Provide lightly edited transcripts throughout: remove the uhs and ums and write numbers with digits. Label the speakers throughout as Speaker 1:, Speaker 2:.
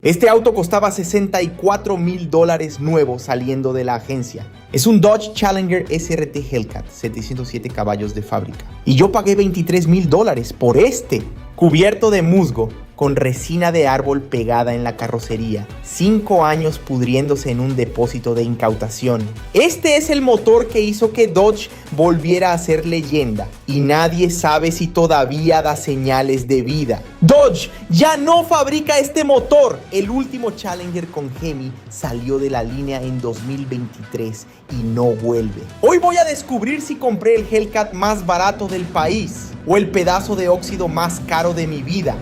Speaker 1: Este auto costaba $64,000 nuevo saliendo de la agencia. Es un Dodge Challenger SRT Hellcat, 707 caballos de fábrica. Y yo pagué $23,000 por este, cubierto de musgo, con resina de árbol pegada en la carrocería, 5 años pudriéndose en un depósito de incautación. Este es el motor que hizo que Dodge volviera a ser leyenda, y nadie sabe si todavía da señales de vida. Dodge ya no fabrica este motor. El último Challenger con Hemi salió de la línea en 2023 y no vuelve. Hoy voy a descubrir si compré el Hellcat más barato del país o el pedazo de óxido más caro de mi vida.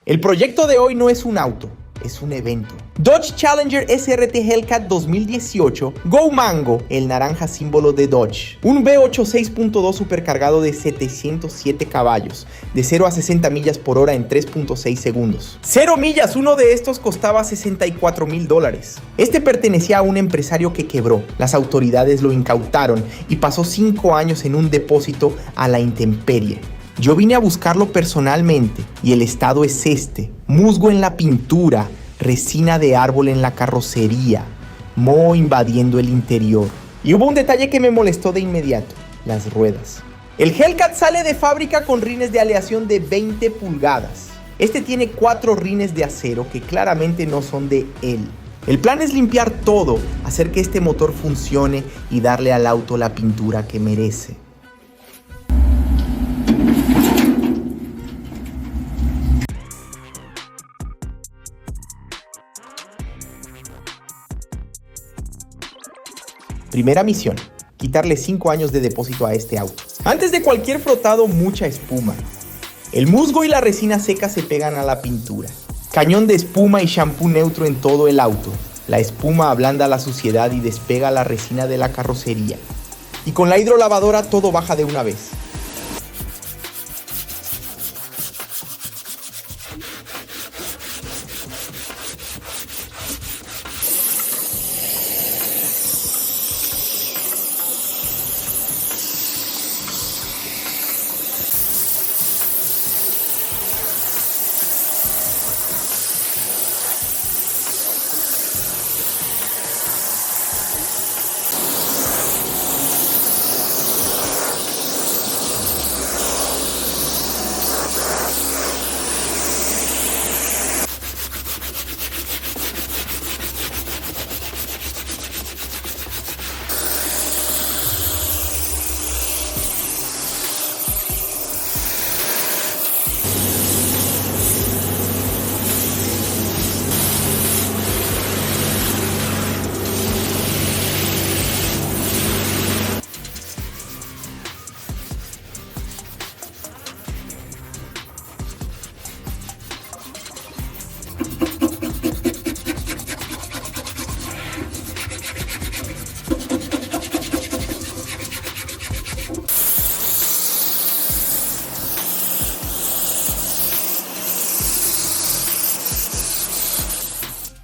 Speaker 1: El proyecto de hoy no es un auto, es un evento. Dodge Challenger SRT Hellcat 2018 Go Mango, el naranja símbolo de Dodge. Un V8 6.2 supercargado de 707 caballos, de 0 a 60 millas por hora en 3.6 segundos. 0 millas, uno de estos costaba $64,000. Este pertenecía a un empresario que quebró. Las autoridades lo incautaron y pasó 5 años en un depósito a la intemperie. Yo vine a buscarlo personalmente y el estado es este: musgo en la pintura, resina de árbol en la carrocería, moho invadiendo el interior. Y hubo un detalle que me molestó de inmediato: las ruedas. El Hellcat sale de fábrica con rines de aleación de 20 pulgadas. Este tiene 4 rines de acero que claramente no son de él. El plan es limpiar todo, hacer que este motor funcione y darle al auto la pintura que merece. Primera misión: quitarle 5 años de depósito a este auto. Antes de cualquier frotado, mucha espuma. El musgo y la resina seca se pegan a la pintura. Cañón de espuma y shampoo neutro en todo el auto. La espuma ablanda la suciedad y despega la resina de la carrocería. Y con la hidrolavadora todo baja de una vez.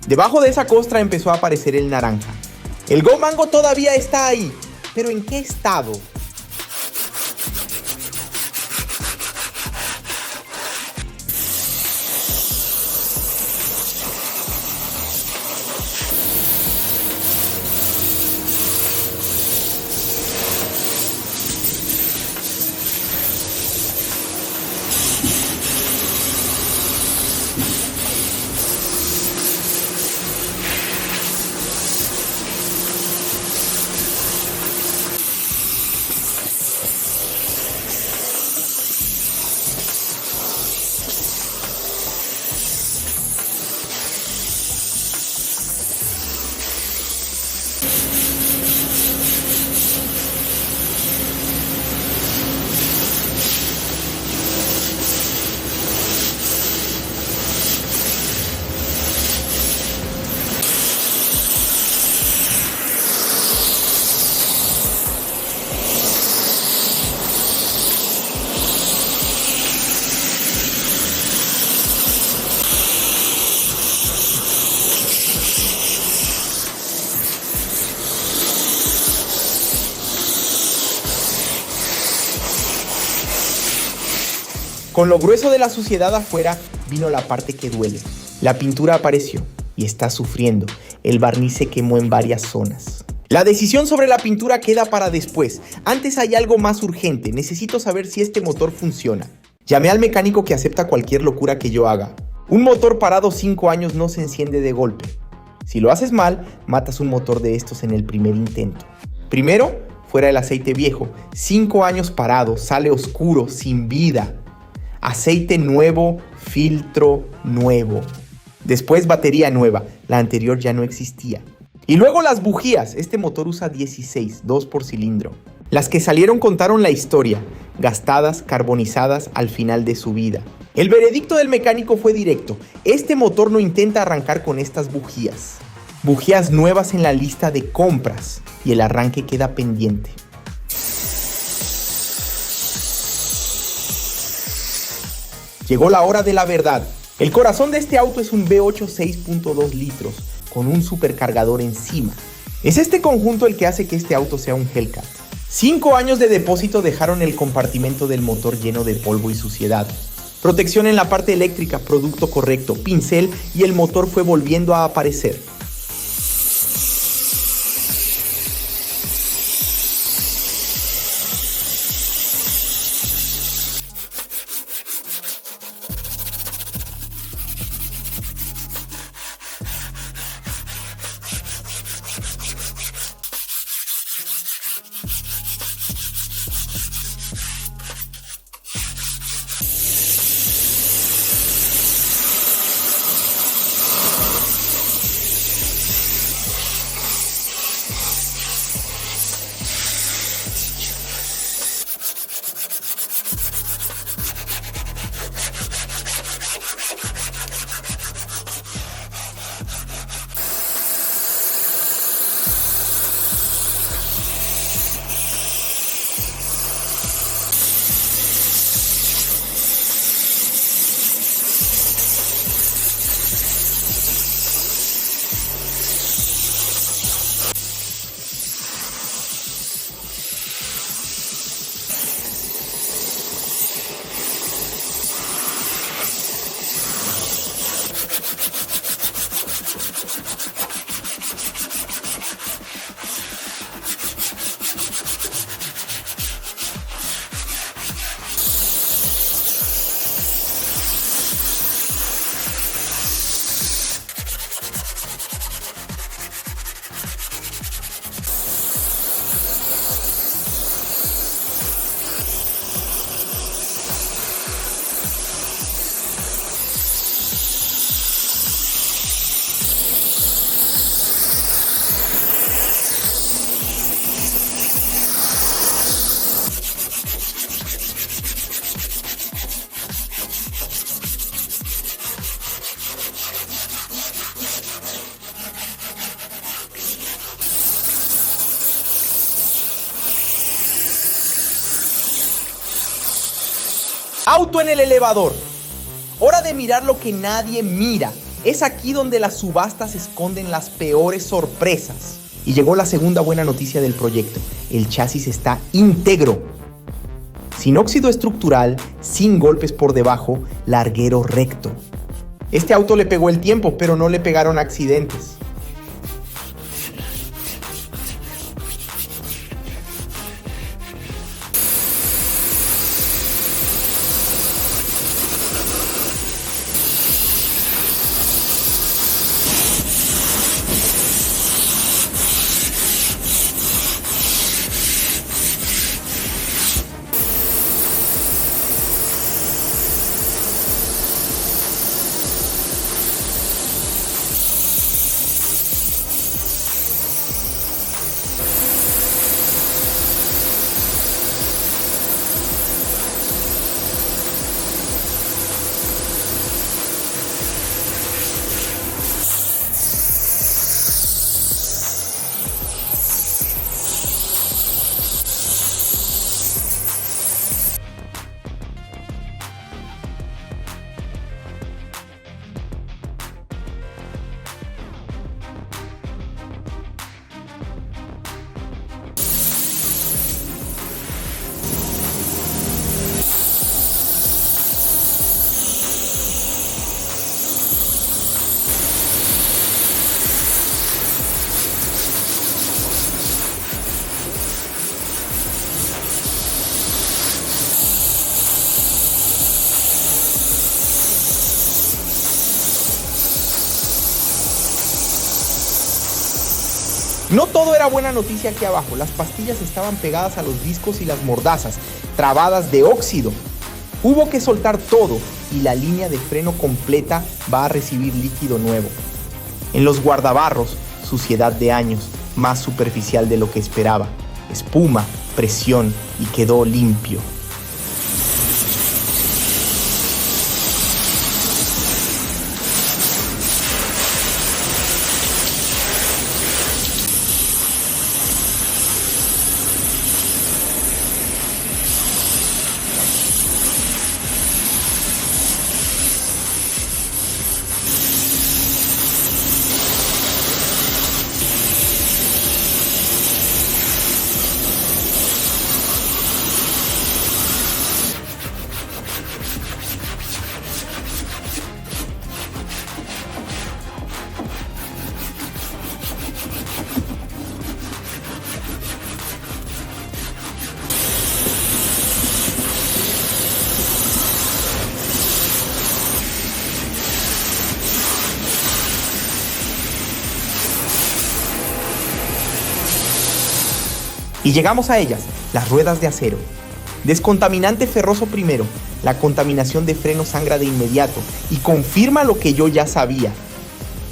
Speaker 1: Debajo de esa costra empezó a aparecer el naranja. El Go Mango todavía está ahí, pero ¿en qué estado? Con lo grueso de la suciedad afuera, vino la parte que duele. La pintura apareció y está sufriendo. El barniz se quemó en varias zonas. La decisión sobre la pintura queda para después. Antes hay algo más urgente. Necesito saber si este motor funciona. Llamé al mecánico que acepta cualquier locura que yo haga. Un motor parado 5 años no se enciende de golpe. Si lo haces mal, matas un motor de estos en el primer intento. Primero, fuera el aceite viejo. 5 años parado, sale oscuro, sin vida. Aceite nuevo, filtro nuevo. Después batería nueva, la anterior ya no existía. Y luego las bujías, este motor usa 16, 2 por cilindro. Las que salieron contaron la historia, gastadas, carbonizadas al final de su vida. El veredicto del mecánico fue directo, este motor no intenta arrancar con estas bujías. Bujías nuevas en la lista de compras y el arranque queda pendiente. Llegó la hora de la verdad. El corazón de este auto es un V8 6.2 litros con un supercargador encima. Es este conjunto el que hace que este auto sea un Hellcat. 5 años de depósito dejaron el compartimento del motor lleno de polvo y suciedad. Protección en la parte eléctrica, producto correcto, pincel y el motor fue volviendo a aparecer. Auto en el elevador. Hora de mirar lo que nadie mira. Es aquí donde las subastas esconden las peores sorpresas. Y llegó la segunda buena noticia del proyecto. El chasis está íntegro. Sin óxido estructural, sin golpes por debajo, larguero recto. Este auto le pegó el tiempo, pero no le pegaron accidentes. No todo era buena noticia aquí abajo. Las pastillas estaban pegadas a los discos y las mordazas, trabadas de óxido. Hubo que soltar todo y la línea de freno completa va a recibir líquido nuevo. En los guardabarros, suciedad de años, más superficial de lo que esperaba. Espuma, presión y quedó limpio. Y llegamos a ellas, las ruedas de acero. Descontaminante ferroso primero, la contaminación de freno sangra de inmediato y confirma lo que yo ya sabía.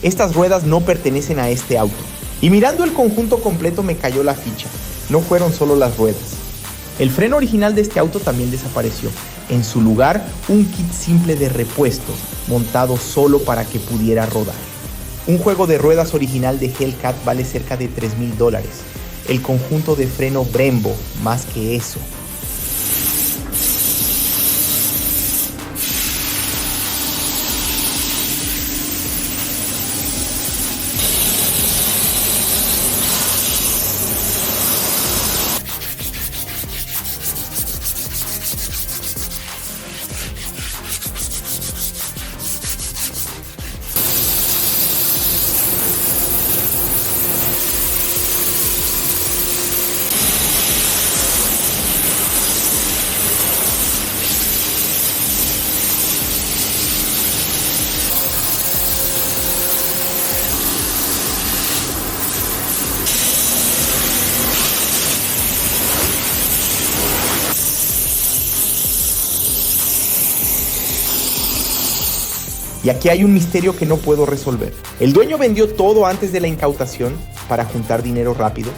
Speaker 1: Estas ruedas no pertenecen a este auto. Y mirando el conjunto completo me cayó la ficha. No fueron solo las ruedas. El freno original de este auto también desapareció. En su lugar, un kit simple de repuestos, montado solo para que pudiera rodar. Un juego de ruedas original de Hellcat vale cerca de $3,000. El conjunto de freno Brembo, más que eso. Y aquí hay un misterio que no puedo resolver. ¿El dueño vendió todo antes de la incautación para juntar dinero rápido?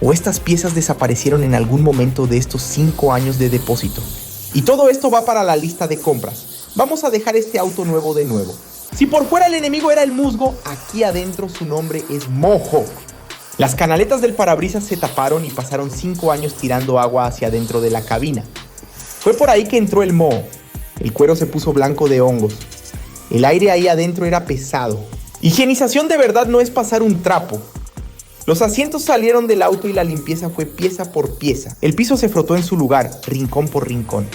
Speaker 1: ¿O estas piezas desaparecieron en algún momento de estos 5 años de depósito? Y todo esto va para la lista de compras. Vamos a dejar este auto nuevo de nuevo. Si por fuera el enemigo era el musgo, aquí adentro su nombre es Mohawk. Las canaletas del parabrisas se taparon y pasaron 5 años tirando agua hacia adentro de la cabina. Fue por ahí que entró el moho. El cuero se puso blanco de hongos. El aire ahí adentro era pesado. Higienización de verdad no es pasar un trapo. Los asientos salieron del auto y la limpieza fue pieza por pieza. El piso se frotó en su lugar, rincón por rincón.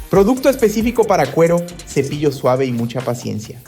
Speaker 1: Producto específico para cuero, cepillo suave y mucha paciencia.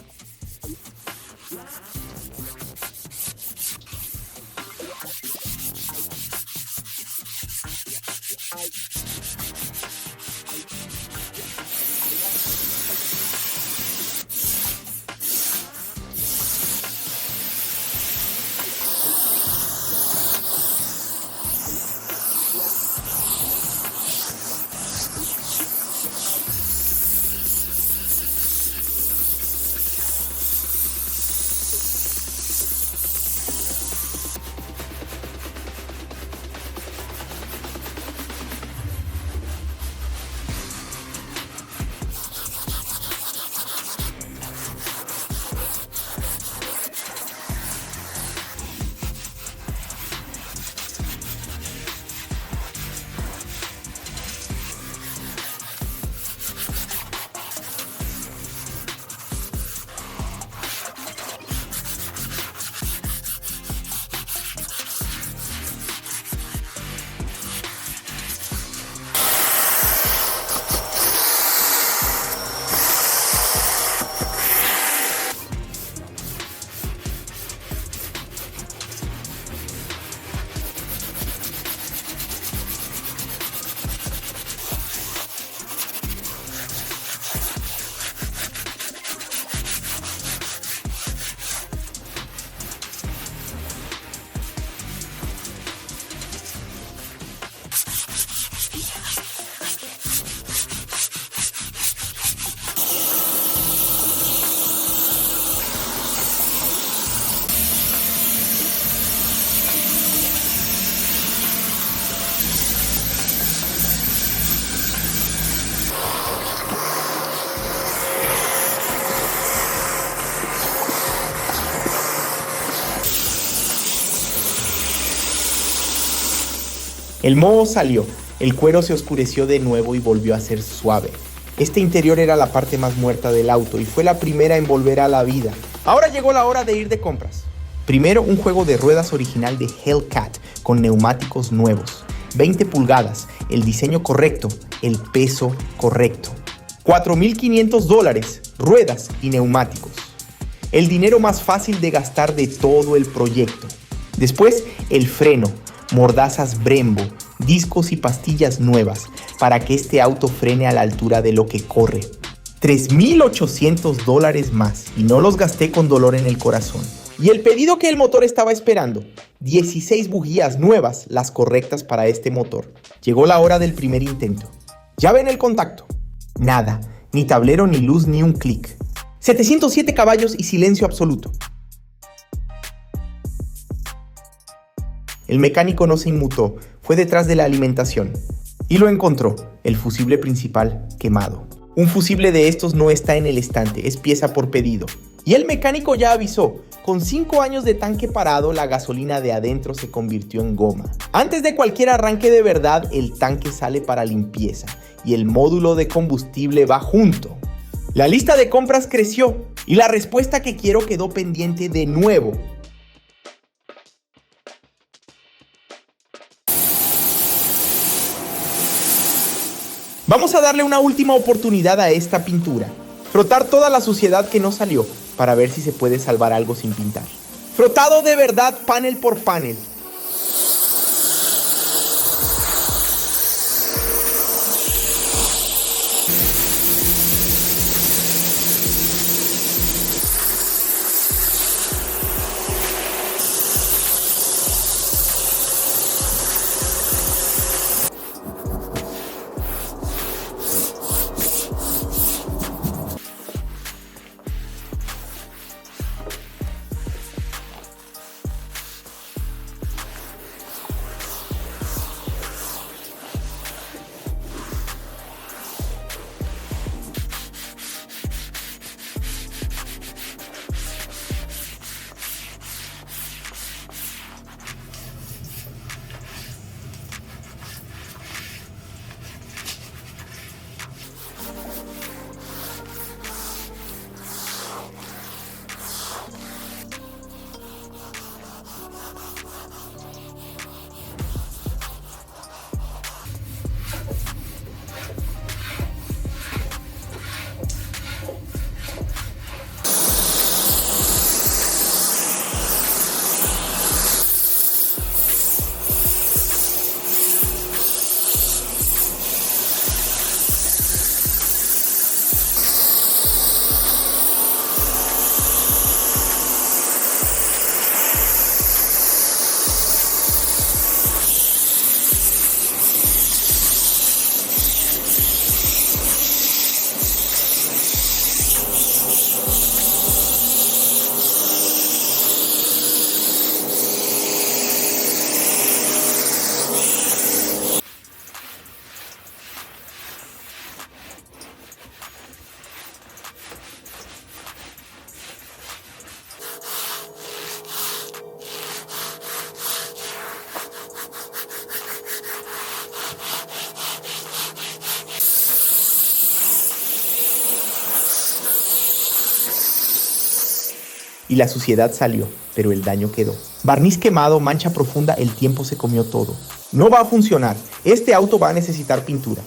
Speaker 1: El moho salió, el cuero se oscureció de nuevo y volvió a ser suave. Este interior era la parte más muerta del auto y fue la primera en volver a la vida. Ahora llegó la hora de ir de compras. Primero, un juego de ruedas original de Hellcat con neumáticos nuevos. 20 pulgadas, el diseño correcto, el peso correcto. $4,500, ruedas y neumáticos. El dinero más fácil de gastar de todo el proyecto. Después, el freno, mordazas Brembo, discos y pastillas nuevas para que este auto frene a la altura de lo que corre. $3,800 más y no los gasté con dolor en el corazón. Y el pedido que el motor estaba esperando, 16 bujías nuevas, las correctas para este motor. Llegó la hora del primer intento. Llave en el contacto. Nada, ni tablero, ni luz, ni un clic. 707 caballos y silencio absoluto. El mecánico no se inmutó, fue detrás de la alimentación. Y lo encontró, el fusible principal quemado. Un fusible de estos no está en el estante, es pieza por pedido. Y el mecánico ya avisó, con 5 años de tanque parado, la gasolina de adentro se convirtió en goma. Antes de cualquier arranque de verdad, el tanque sale para limpieza y el módulo de combustible va junto. La lista de compras creció y la respuesta que quiero quedó pendiente de nuevo. Vamos a darle una última oportunidad a esta pintura. Frotar toda la suciedad que no salió para ver si se puede salvar algo sin pintar. Frotado de verdad panel por panel. Y la suciedad salió, pero el daño quedó. Barniz quemado, mancha profunda, el tiempo se comió todo. No va a funcionar. Este auto va a necesitar pintura.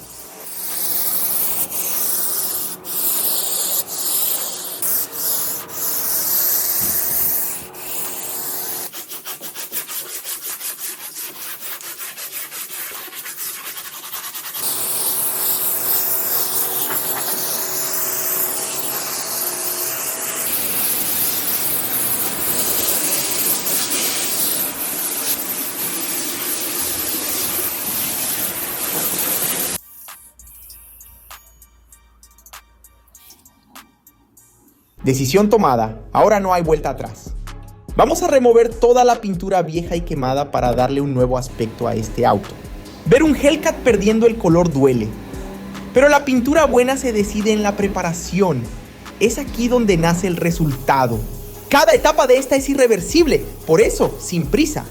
Speaker 1: Decisión tomada, ahora no hay vuelta atrás. Vamos a remover toda la pintura vieja y quemada para darle un nuevo aspecto a este auto. Ver un Hellcat perdiendo el color duele, pero la pintura buena se decide en la preparación. Es aquí donde nace el resultado. Cada etapa de esta es irreversible, por eso, sin prisa.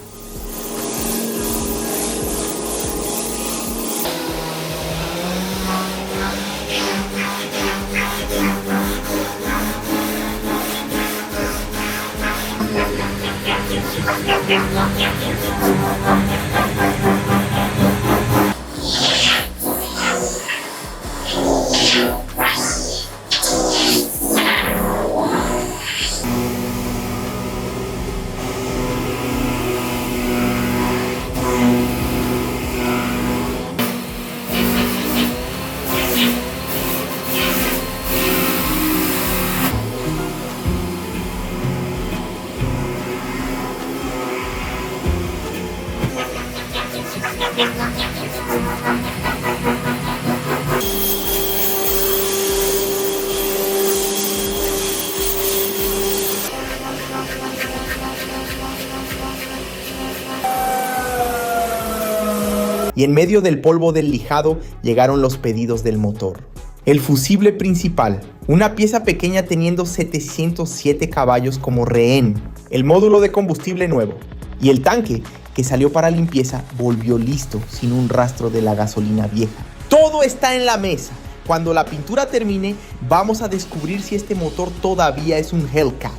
Speaker 1: Y en medio del polvo del lijado llegaron los pedidos del motor. El fusible principal, una pieza pequeña teniendo 707 caballos como rehén, el módulo de combustible nuevo y el tanque que salió para limpieza volvió listo sin un rastro de la gasolina vieja. Todo está en la mesa. Cuando la pintura termine, vamos a descubrir si este motor todavía es un Hellcat.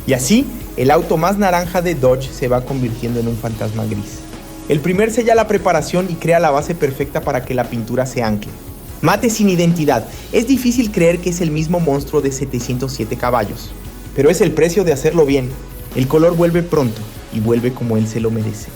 Speaker 1: Y así, el auto más naranja de Dodge se va convirtiendo en un fantasma gris. El primer sella la preparación y crea la base perfecta para que la pintura se ancle. Mate sin identidad. Es difícil creer que es el mismo monstruo de 707 caballos. Pero es el precio de hacerlo bien. El color vuelve pronto y vuelve como él se lo merece.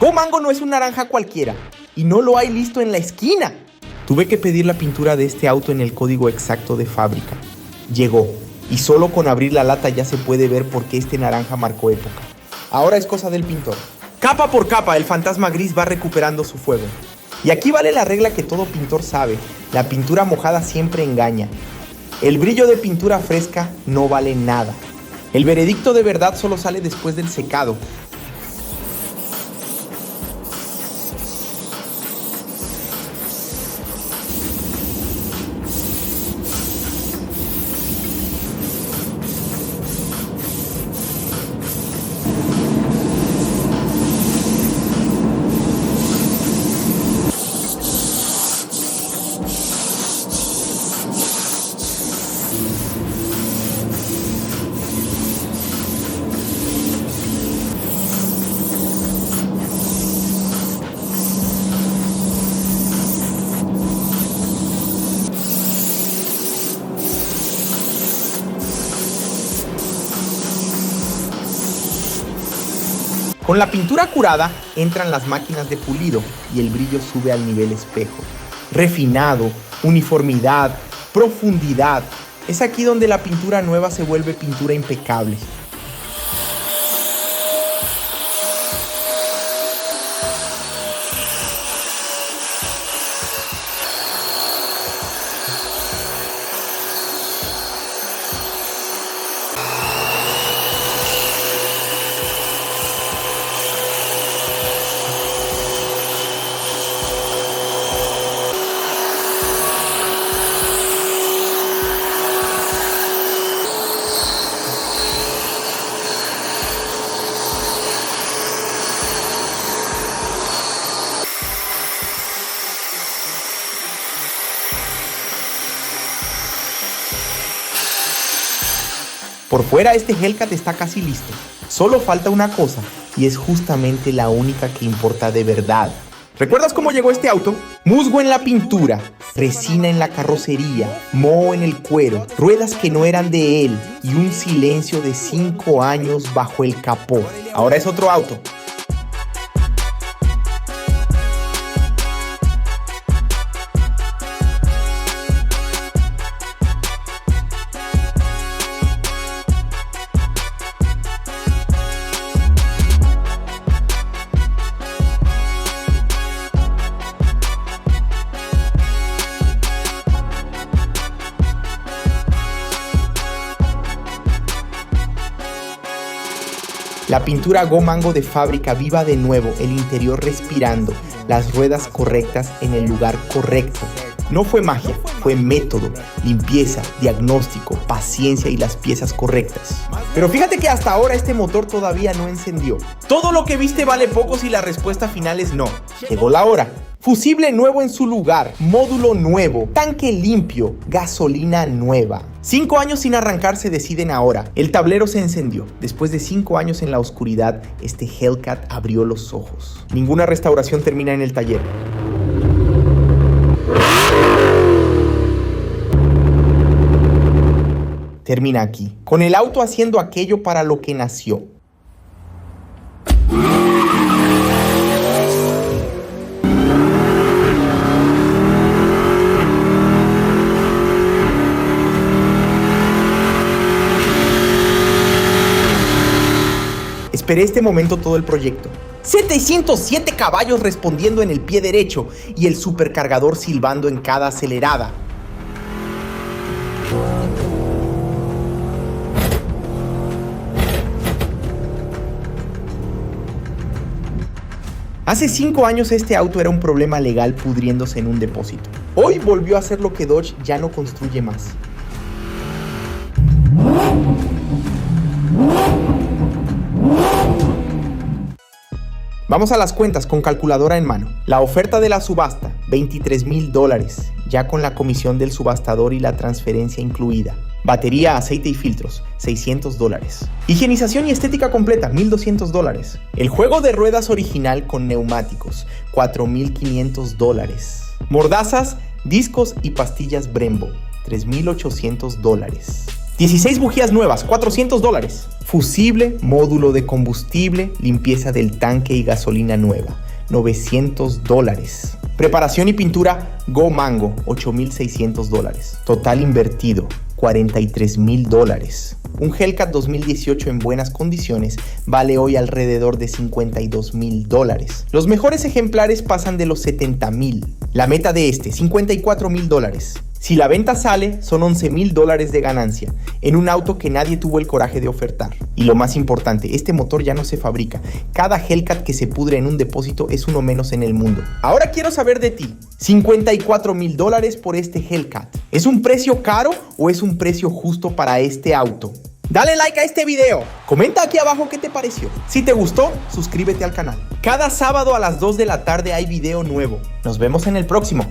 Speaker 1: Go Mango no es un naranja cualquiera y no lo hay listo en la esquina. Tuve que pedir la pintura de este auto en el código exacto de fábrica. Llegó y solo con abrir la lata ya se puede ver por qué este naranja marcó época. Ahora es cosa del pintor. Capa por capa el fantasma gris va recuperando su fuego. Y aquí vale la regla que todo pintor sabe: la pintura mojada siempre engaña. El brillo de pintura fresca no vale nada. El veredicto de verdad solo sale después del secado. Con la pintura curada, entran las máquinas de pulido y el brillo sube al nivel espejo. Refinado, uniformidad, profundidad. Es aquí donde la pintura nueva se vuelve pintura impecable. Por fuera este Hellcat está casi listo. Solo falta una cosa, y es justamente la única que importa de verdad. ¿Recuerdas cómo llegó este auto? Musgo en la pintura, resina en la carrocería, moho en el cuero, ruedas que no eran de él y un silencio de 5 años bajo el capó. Ahora es otro auto. La pintura Go Mango de fábrica viva de nuevo, el interior respirando, las ruedas correctas en el lugar correcto. No fue magia, fue método, limpieza, diagnóstico, paciencia y las piezas correctas. Pero fíjate que hasta ahora este motor todavía no encendió. Todo lo que viste vale poco si la respuesta final es no. Llegó la hora. Fusible nuevo en su lugar, módulo nuevo, tanque limpio, gasolina nueva. 5 años sin arrancar se deciden ahora. El tablero se encendió. Después de 5 años en la oscuridad, este Hellcat abrió los ojos. Ninguna restauración termina en el taller. Termina aquí, con el auto haciendo aquello para lo que nació. Esperé este momento todo el proyecto. 707 caballos respondiendo en el pie derecho y el supercargador silbando en cada acelerada. Hace 5 años este auto era un problema legal pudriéndose en un depósito. Hoy volvió a ser lo que Dodge ya no construye más. Vamos a las cuentas con calculadora en mano. La oferta de la subasta, $23,000, ya con la comisión del subastador y la transferencia incluida. Batería, aceite y filtros, $600. Higienización y estética completa, $1,200. El juego de ruedas original con neumáticos, $4,500. Mordazas, discos y pastillas Brembo, $3,800. 16 bujías nuevas, $400. Fusible, módulo de combustible, limpieza del tanque y gasolina nueva, $900. Preparación y pintura Go Mango, $8,600. Total invertido, $43,000. Un Hellcat 2018 en buenas condiciones vale hoy alrededor de $52,000. Los mejores ejemplares pasan de los $70,000. La meta de este, $54,000. Si la venta sale, son $11,000 de ganancia en un auto que nadie tuvo el coraje de ofertar. Y lo más importante, este motor ya no se fabrica. Cada Hellcat que se pudre en un depósito es uno menos en el mundo. Ahora quiero saber de ti. $54,000 por este Hellcat. ¿Es un precio caro o es un precio justo para este auto? Dale like a este video, comenta aquí abajo qué te pareció. Si te gustó, suscríbete al canal. Cada sábado a las 2 de la tarde hay video nuevo. Nos vemos en el próximo.